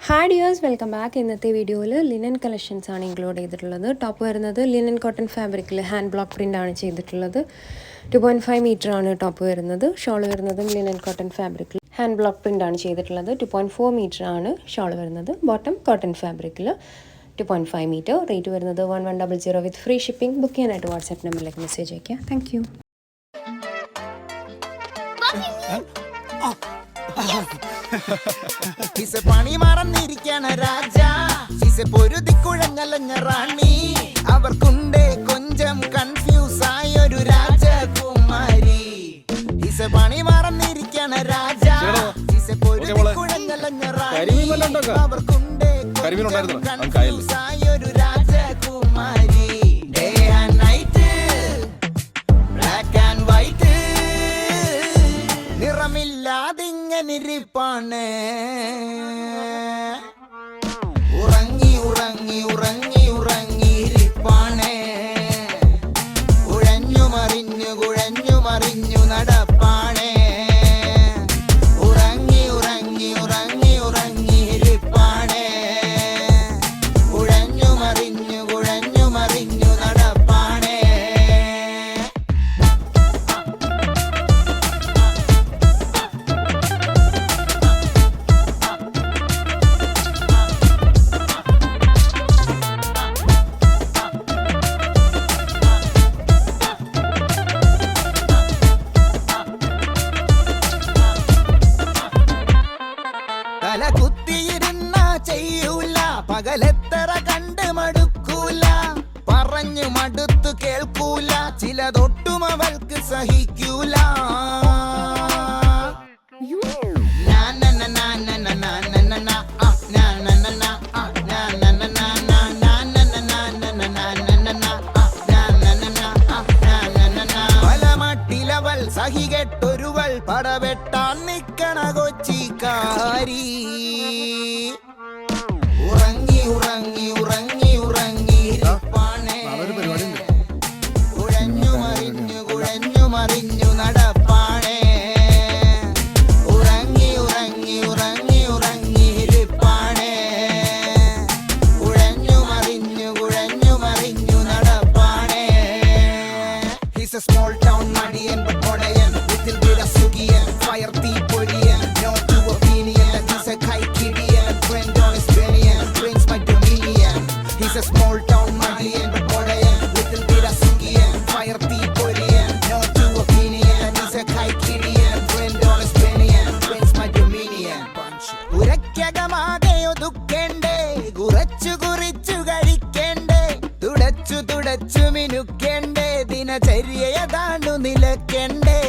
Hi dears, welcome back. ഇന്നത്തെ വീഡിയോയിൽ linen collections ആണ് ഇൻക്ലൂഡ് ചെയ്തിട്ടുള്ളത്. ടോപ്പ് വരുന്നത് ലിനൻ കോട്ടൺ ഫാബ്രിക്കിൽ ഹാൻഡ് ബ്ലോക്ക് പ്രിൻ്റ് ആണ് ചെയ്തിട്ടുള്ളത്. 2.5 മീറ്റർ ആണ് ടോപ്പ് വരുന്നത്. ഷോൾ വരുന്നതും ലിനൻ കോട്ടൺ ഫാബ്രിക്കിൽ ഹാൻഡ് ബ്ലോക്ക് പ്രിൻ്റ് ആണ് ചെയ്തിട്ടുള്ളത്. 2.4 മീറ്റർ ആണ് ഷോൾ വരുന്നത്. ബോട്ടം കോട്ടൺ ഫാബ്രിക്കിൽ 2.5 മീറ്റർ. റേറ്റ് വരുന്നത് 1100 വിത്ത് ഫ്രീ ഷിപ്പിംഗ്. ബുക്ക് ചെയ്യാനായിട്ട് വാട്സാപ്പ് നമ്പറിലേക്ക് മെസ്സേജ് അയയ്ക്കുക. Thank you. പണി മറന്നിരിക്കണ രാജ പൊരുതിക്കുഴഞ്ഞലഞ്ഞ റാണി അവർക്കുണ്ട് കൊഞ്ചം കൺഫ്യൂസ് ആയൊരു രാജകുമാരി. പണി മറന്നിരിക്കണ രാജ പൊരുതിക്കുഴഞ്ഞലഞ്ഞ റാണി അവർക്കുണ്ട് കൊഞ്ചം കൺഫ്യൂസ് ആയൊരു രാജകുമാരി. Day and night black and white നിറമില്ലാതിങ്ങനിരിപ്പാണ്. ഉറങ്ങി ഉറങ്ങി ഉറങ്ങി ഉറങ്ങിയിരിപ്പാണ്. കുഴഞ്ഞു മറിഞ്ഞു നടപ്പാണ്. ഉറങ്ങി ഉറങ്ങി ഉറങ്ങി ഉറങ്ങിയിരിപ്പാണ്. കുഴഞ്ഞു മറിഞ്ഞു നടപ്പാണ്. തല കുത്തിയിരുന്ന ചെയ്യൂല, പകലെത്തറ കണ്ട് മടുക്കൂല. പറഞ്ഞു മടുത്തു കേൾക്കൂല, ചിലതൊട്ടും അവൾക്ക് സഹിക്കൂല. പലമട്ടിലവൾ സഹികെട്ടൊരുവൾ പടവെട്ടാൻ നിക്കണ കൊച്ചിക്കാരി. ഉറങ്ങി ഉറങ്ങി ഉറങ്ങി ഉറങ്ങിയിരിപ്പാണ്. കുഴഞ്ഞു മറിഞ്ഞു നടപ്പാണ്. ഉറങ്ങി ഉറങ്ങി ഉറങ്ങി ഉറങ്ങിയിരിപ്പാണ്. കുഴഞ്ഞു മറിഞ്ഞു നടപ്പാണ്. He's a small town Madiyan പൊടയൻ, little bit of sukhiyan, fire തീപ്പൊരിയൻ, no to opinion, he's a കൈക്കിടിയൻ, friend on his benian, brings my dominion. He's a small town Madiyan പൊടയൻ, little bit of sukhiyan, fire തീപ്പൊരിയൻ, no to opinion, he's a കൈക്കിടിയൻ, friend on his benian, brings my dominion. ഉരക്കകമാകെ ഒതുക്കേണ്ടേ, കുറച്ചു കഴിക്കേണ്ടേ, തുടച്ചു മിനുക്കേണ്ടേ, ദിനചര്യയതാണു നിലക്കേണ്ടേ.